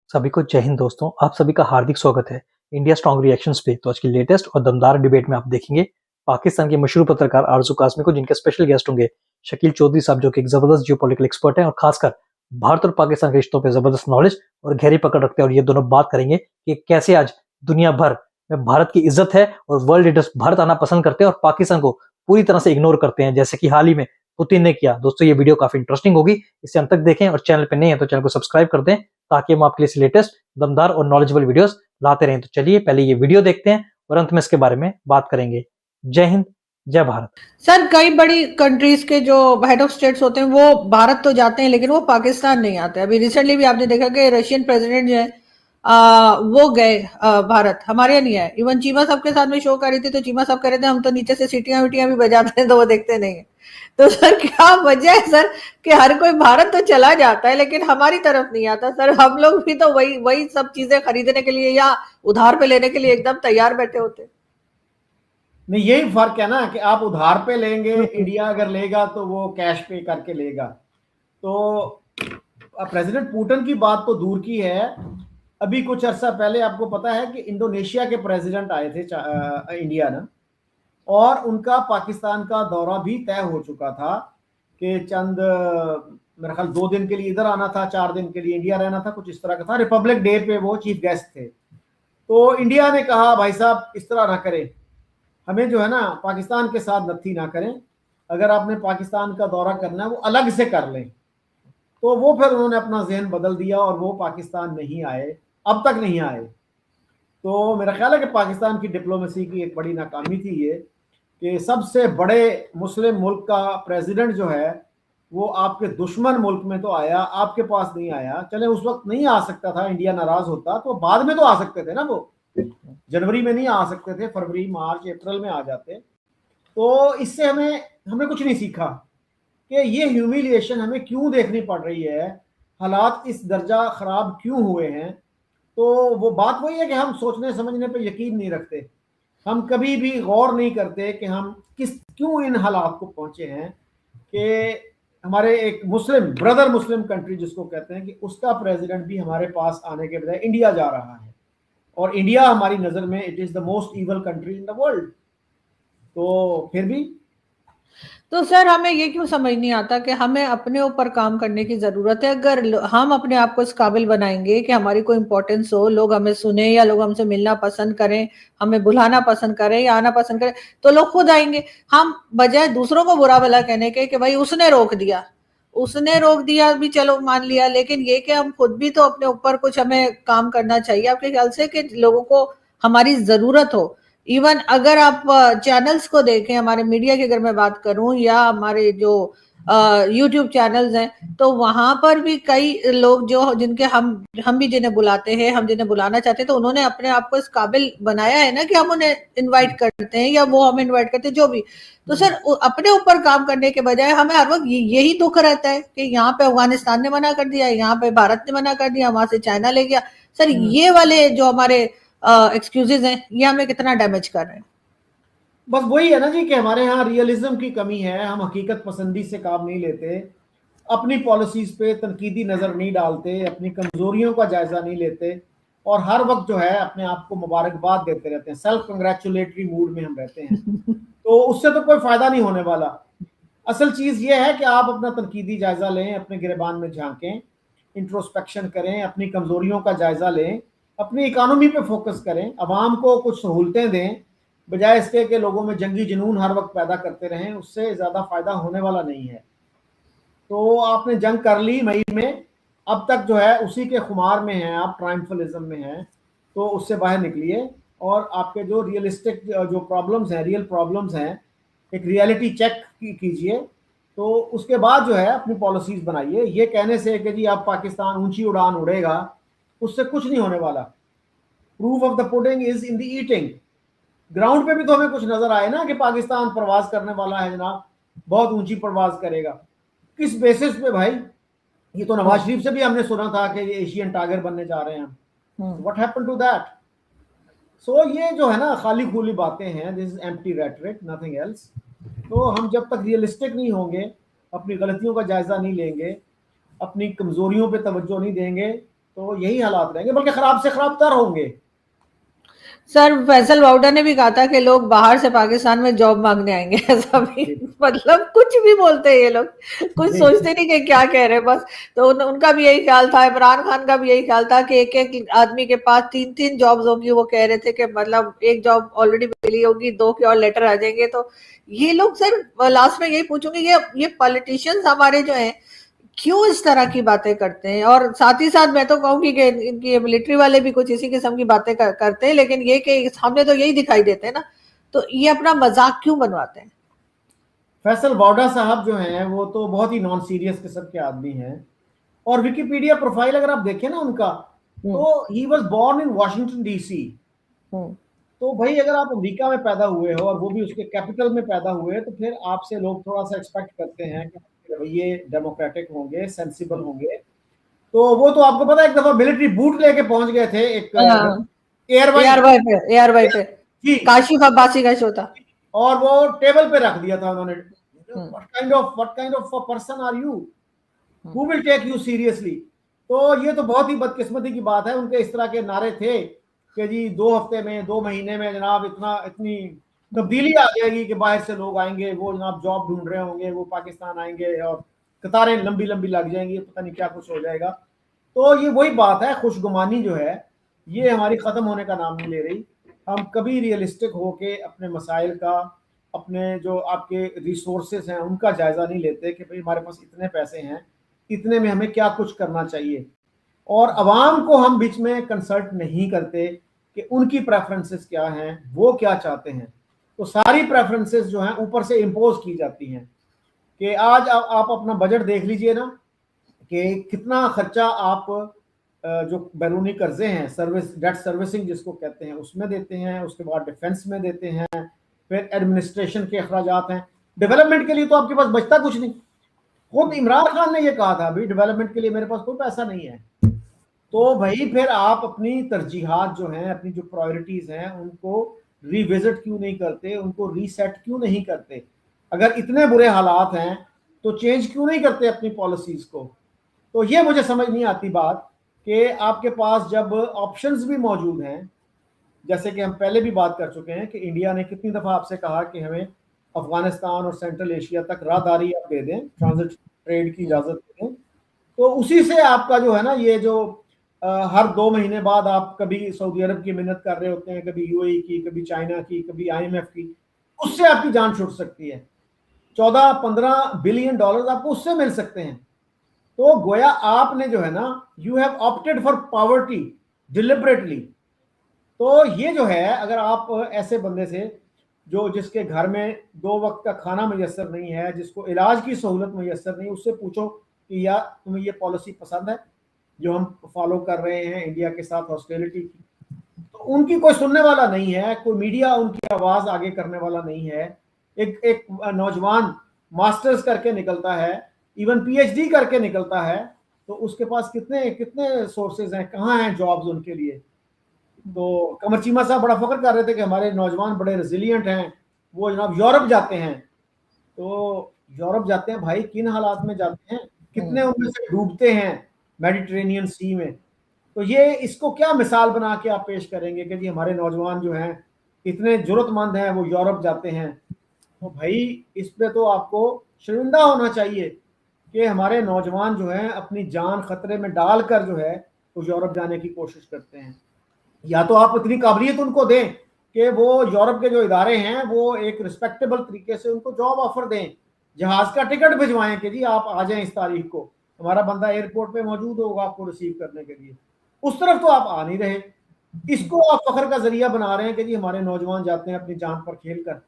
सभी को जय हिंद दोस्तों, आप सभी का हार्दिक स्वागत है इंडिया स्ट्रॉन्ग रिएक्शंस पे। तो आज की लेटेस्ट और दमदार डिबेट में आप देखेंगे पाकिस्तान के मशहूर पत्रकार आरजू कासमी को, जिनके स्पेशल गेस्ट होंगे शकील चौधरी साहब, जो कि एक जबरदस्त जियोपॉलिटिकल एक्सपर्ट हैं और खासकर भारत और पाकिस्तान के रिश्तों पर जबरदस्त नॉलेज और गहरी पकड़ रखते हैं। और ये दोनों बात करेंगे कि कैसे आज दुनिया भर में भारत की इज्जत है और वर्ल्ड लीडर्स भारत आना पसंद करते हैं और पाकिस्तान को पूरी तरह से इग्नोर करते हैं, जैसे कि हाल ही में पुतिन ने किया। दोस्तों, ये वीडियो काफी इंटरेस्टिंग होगी, इसे अंत तक देखें और चैनल पे नए हैं तो चैनल को सब्सक्राइब कर दें ताकि हम आपके लिए लेटेस्ट दमदार और नॉलेजेबल वीडियोस लाते रहें। तो चलिए पहले ये वीडियो देखते हैं और अंत में इसके बारे में बात करेंगे। जय हिंद, जय भारत। सर, कई बड़ी कंट्रीज के जो हेड ऑफ स्टेट्स होते हैं वो भारत तो जाते हैं, लेकिन वो पाकिस्तान नहीं आते। अभी रिसेंटली भी आपने देखा कि रशियन प्रेसिडेंट जो है वो गए भारत, हमारे यहाँ नहीं आए। इवन चीमा साहब के साथ में शो कर रही थी तो चीमा साहब कह रहे थे हम तो नीचे से सीटियां वीटियां भी बजाते हैं तो वो देखते नहीं है। तो सर, क्या वजह है सर कि हर कोई भारत तो चला जाता है लेकिन हमारी तरफ नहीं आता? सर, हम लोग भी तो वही सब चीजें खरीदने के लिए या उधार पे लेने के लिए एकदम तैयार बैठे होते। नहीं, यही फर्क है ना कि आप उधार पे लेंगे, इंडिया अगर लेगा तो वो कैश पे करके लेगा। तो प्रेसिडेंट पुतिन की बात तो दूर की है। अभी कुछ अर्सा पहले आपको पता है कि इंडोनेशिया के प्रेसिडेंट आए थे इंडिया ना, और उनका पाकिस्तान का दौरा भी तय हो चुका था कि चंद मेरे ख्याल 2 दिन के लिए इधर आना था, 4 दिन के लिए इंडिया रहना था, कुछ इस तरह का था। रिपब्लिक डे पे वो चीफ गेस्ट थे। तो इंडिया ने कहा भाई साहब इस तरह ना करें, हमें जो है ना पाकिस्तान के साथ नत्थी ना करें, अगर आपने पाकिस्तान का दौरा करना है वो अलग से कर लें। तो वो फिर उन्होंने अपना जहन बदल दिया और वो पाकिस्तान नहीं आए, अब तक नहीं आए। तो मेरा ख्याल है कि पाकिस्तान की डिप्लोमेसी की एक बड़ी नाकामी थी ये कि सबसे बड़े मुस्लिम मुल्क का प्रेसिडेंट जो है वो आपके दुश्मन मुल्क में तो आया, आपके पास नहीं आया। चले उस वक्त नहीं आ सकता था, इंडिया नाराज होता तो बाद में तो आ सकते थे ना, वो जनवरी में नहीं आ सकते थे, फरवरी मार्च अप्रैल में आ जाते। तो इससे हमने कुछ नहीं सीखा कि ये ह्यूमिलिएशन हमें क्यों देखनी पड़ रही है, हालात इस दर्जा खराब क्यों हुए हैं। तो वो बात वही है कि हम सोचने समझने पे यकीन नहीं रखते, हम कभी भी गौर नहीं करते कि हम क्यों इन हालात को पहुंचे हैं कि हमारे एक मुस्लिम कंट्री जिसको कहते हैं कि उसका प्रेसिडेंट भी हमारे पास आने के बजाय इंडिया जा रहा है, और इंडिया हमारी नजर में it is the most evil country in the world. तो फिर भी तो सर, हमें ये क्यों समझ नहीं आता कि हमें अपने ऊपर काम करने की जरूरत है। अगर हम अपने आप को इस काबिल बनाएंगे कि हमारी कोई इंपॉर्टेंस हो, लोग हमें सुने या लोग हमसे मिलना पसंद करें, हमें बुलाना पसंद करें या आना पसंद करें, तो लोग खुद आएंगे। हम बजाय दूसरों को बुरा भला कहने के कि भाई उसने रोक दिया भी, चलो मान लिया, लेकिन ये कि हम खुद भी तो अपने ऊपर कुछ हमें काम करना चाहिए। आपके ख्याल से कि लोगों को हमारी जरूरत हो। इवन अगर आप चैनल्स को देखें, हमारे मीडिया की अगर मैं बात करूं या हमारे जो यूट्यूब चैनल्स हैं, तो वहां पर भी कई लोग जो जिनके हम भी जिन्हें बुलाते हैं, हम जिन्हें बुलाना चाहते हैं, तो उन्होंने अपने आप को इस काबिल बनाया है ना कि हम उन्हें इनवाइट करते हैं या वो हमें इनवाइट करते हैं, जो भी। तो सर, अपने ऊपर काम करने के बजाय हमें हर वक्त यही दुख रहता है कि यहाँ पे अफगानिस्तान ने मना कर दिया, यहाँ पे भारत ने मना कर दिया, वहां से चाइना ले गया। सर, ये वाले जो हमारे एक्सक्यूजेज हैं, ये हमें कितना डैमेज कर रहे हैं। बस वही है ना जी कि हमारे यहाँ रियलिज्म की कमी है, हम हकीकत पसंदी से काम नहीं लेते, अपनी पॉलिसीज पे तनकीदी नजर नहीं डालते, अपनी कमजोरियों का जायजा नहीं लेते, और हर वक्त जो है अपने आप को मुबारकबाद देते रहते हैं, सेल्फ कंग्रेचुलेटरी मूड में हम रहते हैं। तो उससे तो कोई फायदा नहीं होने वाला। असल चीज ये है कि आप अपना तनकीदी जायजा लें, अपने गिरबान में झांकें, इंट्रोस्पेक्शन करें, अपनी कमजोरियों का जायजा लें, अपनी इकानमी पे फोकस करें, अवाम को कुछ सहूलतें दें, बजाय इसके कि लोगों में जंगी जुनून हर वक्त पैदा करते रहें। उससे ज़्यादा फायदा होने वाला नहीं है। तो आपने जंग कर ली मई में, अब तक जो है उसी के खुमार में हैं आप, ट्रायम्फलिज्म में हैं। तो उससे बाहर निकलिए और आपके जो रियलिस्टिक जो प्रॉब्लम्स हैं, रियल प्रॉब्लम्स हैं, एक रियलिटी चेक कीजिए। तो उसके बाद जो है अपनी पॉलिसीज बनाइए। ये कहने से कि जी आप पाकिस्तान ऊंची उड़ान उड़ेगा, उससे कुछ नहीं होने वाला। Proof of the pudding is in the eating. Ground पे भी तो हमें कुछ नजर आए ना कि पाकिस्तान प्रवास करने वाला है जनाब, बहुत ऊंची प्रवास करेगा। किस बेसिस पे भाई? ये तो नवाज शरीफ से भी हमने सुना था कि ये एशियन टाइगर बनने जा रहे हैं। What happened to that? So ये जो है ना खाली खुली बातें हैं, this is empty rhetoric, nothing else. तो हम जब तक रियलिस्टिक नहीं होंगे, अपनी गलतियों का जायजा नहीं लेंगे, अपनी कमजोरियों पे तवज्जो नहीं देंगे, तो यही हालात रहेंगे, बल्कि खराब से खराब तर होंगे। सर फैसल वाउडा ने भी कहा था कि लोग बाहर से पाकिस्तान में जॉब मांगने आएंगे, ऐसा भी मतलब कुछ भी बोलते हैं ये लोग, कुछ जी सोचते नहीं कि क्या कह रहे हैं बस। तो उनका भी यही ख्याल था, इमरान खान का भी यही ख्याल था कि एक एक आदमी के पास 3-3 जॉब्स होंगी। वो कह रहे थे कि मतलब एक जॉब ऑलरेडी मिली होगी, 2 के और लेटर आ जाएंगे। तो ये लोग सर लास्ट में यही पूछूंगी, ये पॉलिटिशियंस हमारे जो हैं क्यों इस तरह की बातें करते हैं। और साथ ही साथ मैं तो कहूंगी कि इनकी मिलिट्री वाले भी कुछ इसी किस्म की बातें करते हैं, लेकिन ये कि सामने तो यही दिखाई देते हैं ना, तो ये अपना मजाक क्यों बनवाते हैं। फैसल वाडा साहब जो हैं वो तो बहुत ही नॉन सीरियस किस्म के आदमी हैं, और विकिपीडिया प्रोफाइल अगर आप देखें ना उनका, तो he was born in Washington DC. तो भाई अगर आप अमेरिका में पैदा हुए हो और वो भी उसके कैपिटल में पैदा हुए, तो फिर आपसे लोग थोड़ा सा एक्सपेक्ट करते हैं कि आपके रवैये डेमोक्रेटिक होंगे, सेंसिबल होंगे। तो वो तो आपको पता है, एक दफा मिलिट्री बूट लेके पहुंच गए थे एक एयरवाई पे जी, काशिफ अब्बासी का शो था, और वो टेबल पे रख दिया था उन्होंने। What kind of person are you, who will take you seriously. तो ये तो बहुत ही बदकिस्मती की बात है। उनके इस तरह के नारे थे कि जी 2 हफ्ते में, 2 महीने में जनाब इतनी तब्दीली आ जाएगी कि बाहर से लोग आएंगे, वो जनाब जॉब ढूंढ रहे होंगे, वो पाकिस्तान आएंगे और कतारें लंबी लंबी लग जाएंगी, पता नहीं क्या कुछ हो जाएगा। तो ये वही बात है, खुशगुमानी जो है ये हमारी खत्म होने का नाम नहीं ले रही। हम कभी रियलिस्टिक होके अपने मसाइल का, अपने जो आपके रिसोर्सेज हैं उनका जायजा नहीं लेते कि भाई हमारे पास इतने पैसे हैं, इतने में हमें क्या कुछ करना चाहिए। और अवाम को हम बीच में कंसल्ट नहीं करते कि उनकी प्रेफरेंसेस क्या हैं, वो क्या चाहते हैं। तो सारी प्रेफरेंसेस जो हैं ऊपर से इम्पोज की जाती हैं कि आज आप अपना बजट देख लीजिए ना, कि कितना खर्चा आप जो बैरूनी कर्जे हैं, सर्विस डेट सर्विसिंग जिसको कहते हैं, उसमें देते हैं, उसके बाद डिफेंस में देते हैं, फिर एडमिनिस्ट्रेशन के अखराजात हैं। डेवलपमेंट के लिए तो आपके पास बचता कुछ नहीं। खुद इमरान खान ने ये कहा था, अभी डेवलपमेंट के लिए मेरे पास कोई पैसा नहीं है। तो भाई फिर आप अपनी तरजीहात जो हैं, अपनी जो प्रायोरिटीज हैं, उनको रिविजिट क्यों नहीं करते, उनको रीसेट क्यों नहीं करते। अगर इतने बुरे हालात हैं तो चेंज क्यों नहीं करते अपनी पॉलिसीज को। तो ये मुझे समझ नहीं आती बात कि आपके पास जब ऑप्शंस भी मौजूद हैं, जैसे कि हम पहले भी बात कर चुके हैं कि इंडिया ने कितनी दफ़ा आपसे कहा कि हमें अफगानिस्तान और सेंट्रल एशिया तक राहदारी आप दे दें, ट्रांजिट ट्रेड की इजाज़त दे दें। तो उसी से आपका जो है ना, ये जो हर 2 महीने बाद आप कभी सऊदी अरब की मिन्नत कर रहे होते हैं, कभी यूएई की, कभी चाइना की, कभी आईएमएफ की, उससे आपकी जान छूट सकती है। 14-15 बिलियन डॉलर आपको उससे मिल सकते हैं। तो गोया आपने जो है ना, you have opted for poverty deliberately. तो ये जो है, अगर आप ऐसे बंदे से जो जिसके घर में 2 वक्त का खाना मैसर नहीं है, जिसको इलाज की सहूलत मैसर नहीं, उससे पूछो कि या तुम्हें ये पॉलिसी पसंद है जो हम फॉलो कर रहे हैं इंडिया के साथ हॉस्टिलिटी की, तो उनकी कोई सुनने वाला नहीं है, कोई मीडिया उनकी आवाज आगे करने वाला नहीं है। एक नौजवान मास्टर्स करके निकलता है, इवन पीएचडी करके निकलता है, तो उसके पास कितने कितने सोर्सेज हैं, कहाँ हैं जॉब्स उनके लिए। तो कमर चीमा साहब बड़ा फख्र कर रहे थे कि हमारे नौजवान बड़े रेजिलियंट हैं, वो जनाब यूरोप जाते हैं। तो यूरोप जाते हैं भाई, किन हालात में जाते हैं, कितने उनमें से डूबते हैं मेडिटेरेनियन सी में। तो ये इसको क्या मिसाल बना के आप पेश करेंगे कि जी हमारे नौजवान जो हैं इतने जरूरतमंद हैं, वो यूरोप जाते हैं। तो भाई इस पे तो आपको शर्मिंदा होना चाहिए कि हमारे नौजवान जो हैं अपनी जान खतरे में डालकर जो है वो यूरोप जाने की कोशिश करते हैं। या तो आप इतनी काबिलियत उनको दें कि वो यूरोप के जो इदारे हैं वो एक रिस्पेक्टेबल तरीके से उनको जॉब ऑफर दें, जहाज का टिकट भिजवाएं कि जी आप आ जाएं इस तारीख को, हमारा बंदा एयरपोर्ट पे मौजूद होगा आपको रिसीव करने के लिए। उस तरफ तो आप आ नहीं रहे, इसको आप फख्र का जरिया बना रहे हैं कि जी हमारे नौजवान जाते हैं अपनी जान पर खेल कर।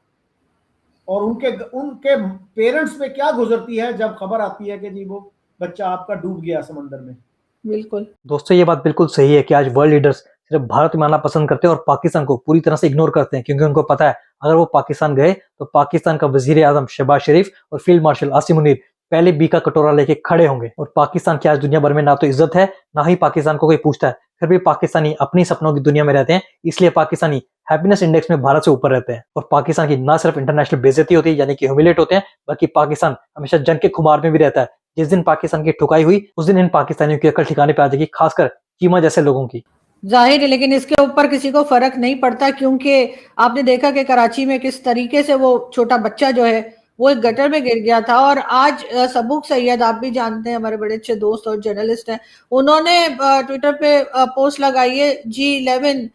और उनके पेरेंट्स पे क्या गुजरती है जब खबर आती है कि जी वो बच्चा आपका डूब गया समंदर में। बिल्कुल दोस्तों, ये बात बिल्कुल सही है कि आज वर्ल्ड लीडर्स सिर्फ भारत में आना पसंद करते हैं और पाकिस्तान को पूरी तरह से इग्नोर करते हैं, क्योंकि उनको पता है अगर वो पाकिस्तान गए तो पाकिस्तान का वजीर आजम शहबाज शरीफ और फील्ड मार्शल आसिम मुनीर पहले बी का कटोरा लेके खड़े होंगे। और पाकिस्तान की आज दुनिया भर में ना तो इज्जत है, ना ही पाकिस्तान को कोई पूछता है। फिर भी पाकिस्तानी अपनी सपनों की दुनिया में रहते हैं, इसलिए पाकिस्तानी हैप्पीनेस इंडेक्स में भारत से ऊपर रहते हैं। और पाकिस्तान की ना सिर्फ इंटरनेशनल बेइज्जती होती है, यानी कि ह्यूमिलेट होते हैं, बल्कि पाकिस्तान हमेशा जंग के खुमार में भी रहता है। जिस दिन पाकिस्तान की ठुकाई हुई, उस दिन इन पाकिस्तानियों की अकल ठिकाने पे आ जाएगी, खासकर चीमा जैसे लोगों की। जाहिर है, लेकिन इसके ऊपर किसी को फर्क नहीं पड़ता, क्योंकि आपने देखा कि कराची में किस तरीके से वो छोटा बच्चा जो है वो एक गटर में गिर गया था। और आज सबूक सैयद, आप भी जानते हैं, हमारे बड़े अच्छे दोस्त और जर्नलिस्ट हैं, उन्होंने ट्विटर पे पोस्ट लगाई है G11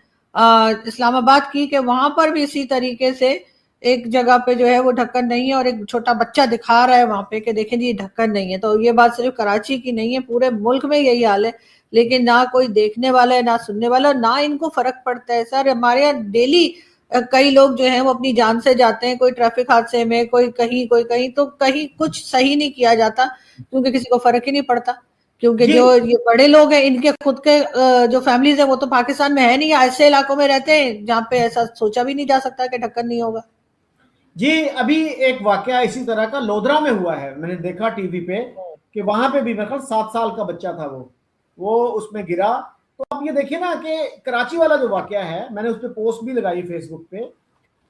इस्लामाबाद की, कि वहां पर भी इसी तरीके से एक जगह पे जो है वो ढक्कन नहीं है और एक छोटा बच्चा दिखा रहा है वहां पे कि देखें जी ढक्कन नहीं है। तो ये बात सिर्फ कराची की नहीं है, पूरे मुल्क में यही हाल है। लेकिन ना कोई देखने वाला है, ना सुनने वाला, ना इनको फर्क पड़ता है। सर, हमारे यहाँ डेली कई लोग जो हैं वो अपनी जान से जाते हैं, कोई ट्रैफिक हादसे में, कोई कहीं, तो कहीं कुछ सही नहीं किया जाता, क्योंकि किसी को फर्क ही नहीं पड़ता। क्योंकि जी जो ये बड़े लोग हैं, इनके खुद के जो फैमिलीज है वो तो पाकिस्तान में है नहीं, ऐसे इलाकों में रहते हैं जहाँ पे ऐसा सोचा भी नहीं जा सकता कि ढक्कन नहीं होगा। जी, अभी एक वाकया इसी तरह का लोधरा में हुआ है, मैंने देखा टीवी पे कि वहां पे भी मेरे ख्याल 7 साल का बच्चा था, वो उसमें गिरा। तो आप ये देखिए ना कि कराची वाला जो वाकया है, मैंने उस पर पोस्ट भी लगाई फेसबुक पे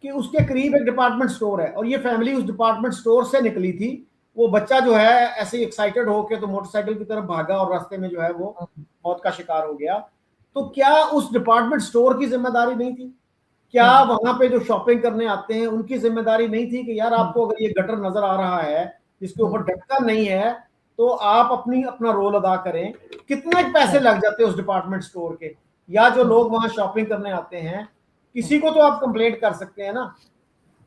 कि उसके करीब एक डिपार्टमेंट स्टोर है और ये फैमिली उस डिपार्टमेंट स्टोर से निकली थी। वो बच्चा जो है ऐसे ही एक्साइटेड होके तो मोटरसाइकिल की तरफ भागा और रास्ते में जो है वो मौत का शिकार हो गया। तो क्या उस डिपार्टमेंट स्टोर की जिम्मेदारी नहीं थी? क्या वहां पे जो शॉपिंग करने आते हैं उनकी जिम्मेदारी नहीं थी कि यार आपको अगर ये गटर नजर आ रहा है जिसके ऊपर ढक्कन नहीं है तो आप अपना रोल अदा करें। कितने पैसे लग जाते हैं उस डिपार्टमेंट स्टोर के, या जो लोग वहां शॉपिंग करने आते हैं, किसी को तो आप कंप्लेंट कर सकते हैं ना।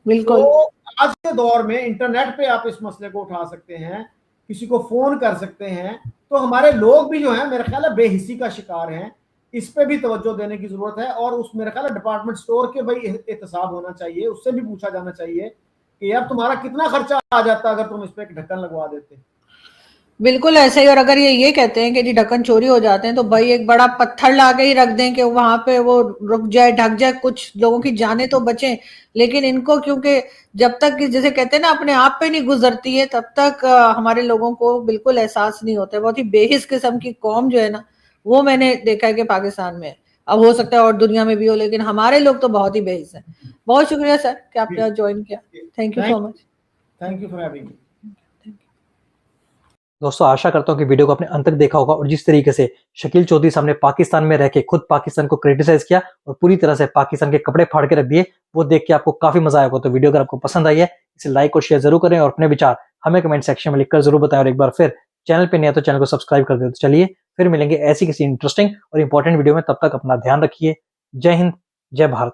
बिल्कुल। तो आज के दौर में इंटरनेट पे आप इस मसले को उठा सकते हैं, किसी को फोन कर सकते हैं। तो हमारे लोग भी जो है मेरे ख्याल है बेहिसी का शिकार हैं। इस पे भी तवज्जो देने की जरूरत है और उस मेरे ख्याल है डिपार्टमेंट स्टोर के भाई एहतसाब होना चाहिए, उससे भी पूछा जाना चाहिए कि यार तुम्हारा कितना खर्चा आ जाता अगर तुम इस पे एक ढक्कन लगवा देते। बिल्कुल ऐसे ही। और अगर ये कहते हैं कि जी ढक्कन चोरी हो जाते हैं, तो भाई एक बड़ा पत्थर ला के ही रख दें कि वहां पे वो रुक जाए, ढक जाए, कुछ लोगों की जाने तो बचे। लेकिन इनको, क्योंकि जब तक कि जैसे कहते हैं ना अपने आप पे नहीं गुजरती है, तब तक हमारे लोगों को बिल्कुल एहसास नहीं होता है। बहुत ही बेहिस किस्म की कौम जो है ना, वो मैंने देखा है कि पाकिस्तान में। अब हो सकता है और दुनिया में भी हो, लेकिन हमारे लोग तो बहुत ही बेहिस है। बहुत शुक्रिया सर कि आपने ज्वाइन किया। Thank you so much. Thank you for having me. दोस्तों, आशा करता हूँ कि वीडियो को आपने अंत तक देखा होगा और जिस तरीके से शकील चौधरी साहब ने पाकिस्तान में रह के खुद पाकिस्तान को क्रिटिसाइज किया और पूरी तरह से पाकिस्तान के कपड़े फाड़ के रख दिए, वो देख के आपको काफी मजा आएगा। तो वीडियो अगर आपको पसंद आई है, इसे लाइक और शेयर जरूर करें और अपने विचार हमें कमेंट सेक्शन में लिखकर जरूर बताएं। और एक बार फिर चैनल पे नया तो चैनल को सब्सक्राइब कर दे। तो चलिए फिर मिलेंगे ऐसी किसी इंटरेस्टिंग और इंपॉर्टेंट वीडियो में, तब तक अपना ध्यान रखिए। जय हिंद, जय भारत।